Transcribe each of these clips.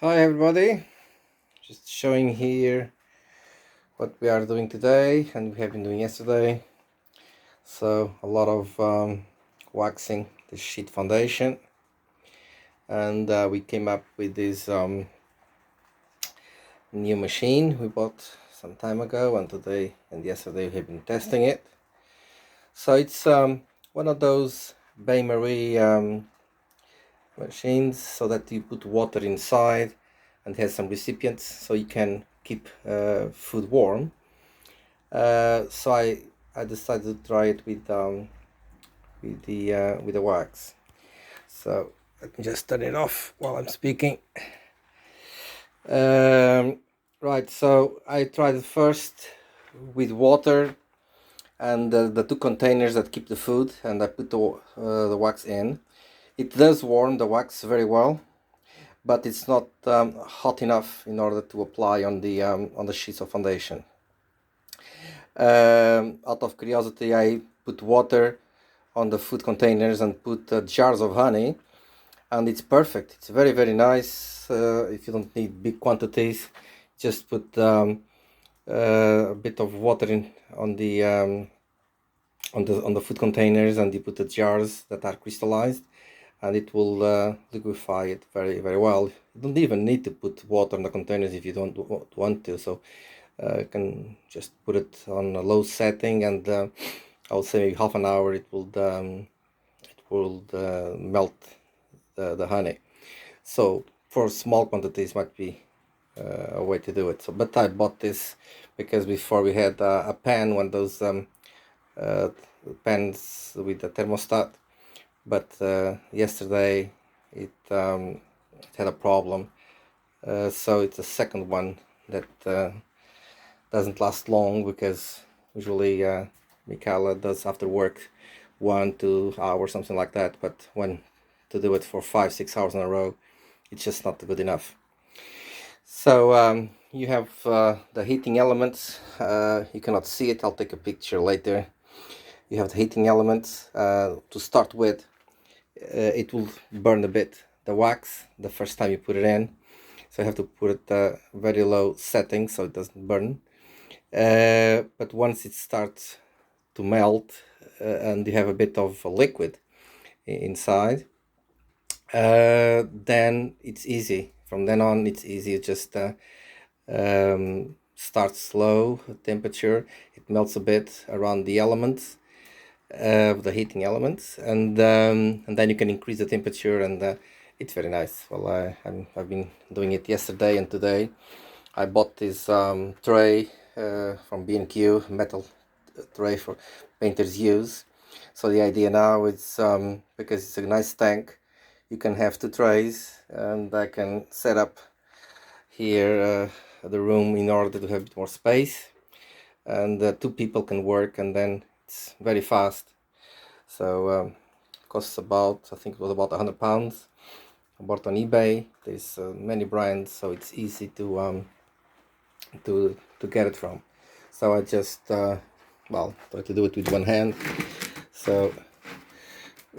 Hi everybody, just showing here what we are doing today and we have been doing yesterday. So a lot of waxing the sheet foundation, and we came up with this new machine we bought some time ago, and today and yesterday we have been testing it. So it's one of those bain-marie machines, so that you put water inside and has some recipients so you can keep food warm. So I decided to try it with the wax. So let me just turn it off while I'm speaking. Right, so I tried it first with water and the two containers that keep the food, and I put the wax in. It does warm the wax very well, but it's not hot enough in order to apply on the sheets of foundation. Out of curiosity, I put water on the food containers and put jars of honey, and it's perfect. It's very nice. If you don't need big quantities, just put a bit of water in on the food containers, and you put the jars that are crystallized, and it will liquefy it very well. You don't even need to put water in the containers if you don't want to. So you can just put it on a low setting, and I would say maybe half an hour it will melt the honey. So for small quantities might be a way to do it. So, but I bought this because before we had a pan, one of those pans with the thermostat, but yesterday it had a problem. So it's a second one that doesn't last long, because usually Michaela does after work 1-2 hours, something like that. But when to do it for 5-6 hours in a row, it's just not good enough. So you have the heating elements. You cannot see it. I'll take a picture later. You have the heating elements. To start with, it will burn a bit the wax the first time you put it in, so you have to put it very low setting so it doesn't burn. But once it starts to melt and you have a bit of liquid inside, then it's easy. From then on, it's easy. You just start slow temperature. It melts a bit around the elements, the heating elements, and then you can increase the temperature, and it's very nice. Well, I've been doing it yesterday and today. I bought this tray from B&Q, metal tray for painters use. So the idea now is, because it's a nice tank, you can have two trays, and I can set up here the room in order to have a bit more space, and two people can work, and then it's very fast. So it costs about, I think it was about £100. I bought on eBay. There's many brands, so it's easy to get it from. So I just try to do it with one hand. So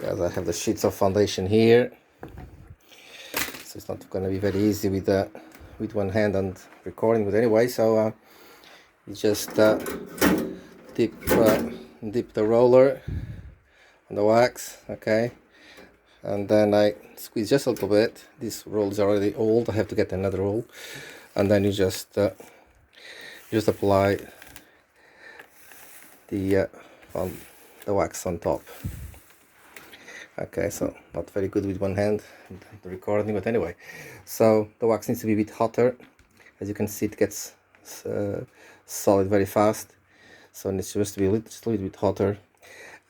as I have the sheets of foundation here, so it's not going to be very easy with one hand and recording. But anyway, so you just dip the roller on the wax, okay, and then I squeeze just a little bit. This roll is already old. I have to get another roll, and then you just apply the wax on top. Okay, so not very good with one hand, the recording, but anyway, so the wax needs to be a bit hotter. As you can see, it gets solid very fast, so it needs just to be just a little bit hotter.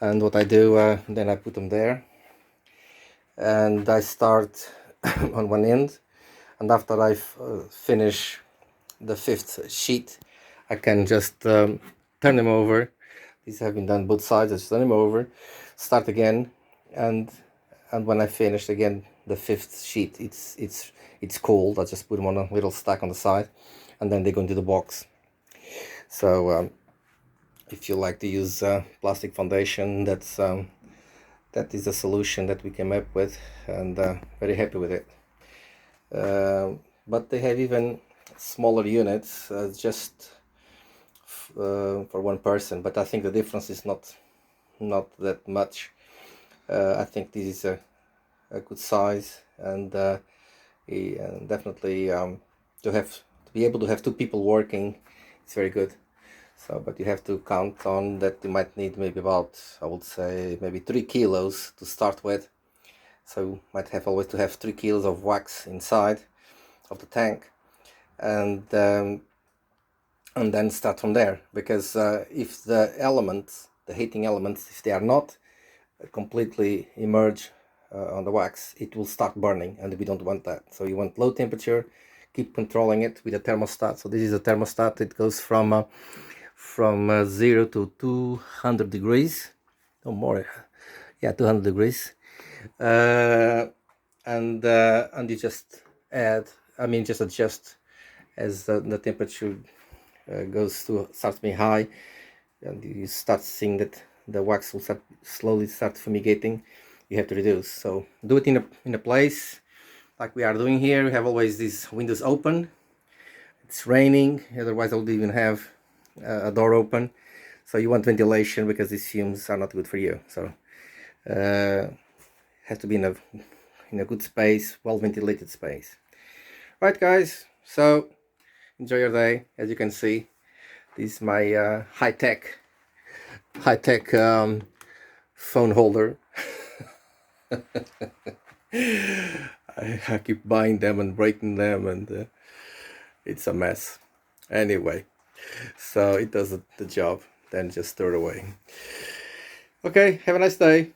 And what I do, then I put them there, and I start on one end, and after I finish the fifth sheet, I can just turn them over. These have been done both sides. I just turn them over, start again, and when I finish again the fifth sheet, it's cold. I just put them on a little stack on the side, and then they go into the box. So if you like to use plastic foundation, that is a solution that we came up with, and very happy with it. but they have even smaller units, just for one person. But I think the difference is not that much. I think this is a good size, and definitely to be able to have two people working, it's very good. So, but you have to count on that you might need maybe about, I would say, maybe 3 kilos to start with. So you might have always to have 3 kilos of wax inside of the tank, and then start from there. Because if the elements, the heating elements, if they are not completely immerse on the wax, it will start burning, and we don't want that. So you want low temperature, keep controlling it with a thermostat. So this is a thermostat. It goes from 0 to 200 degrees, or more, yeah, 200 degrees, and you just add, I mean, just adjust as the temperature starts being high, and you start seeing that the wax will slowly start fumigating. You have to reduce. So do it in a place like we are doing here. We have always these windows open. It's raining, otherwise I would even have a door open. So you want ventilation, because these fumes are not good for you. So has to be in a good space, well ventilated space. Right, guys, so enjoy your day. As you can see, this is my high-tech phone holder. I keep buying them and breaking them, and it's a mess. Anyway, so it does the job, then just throw it away. Okay, have a nice day.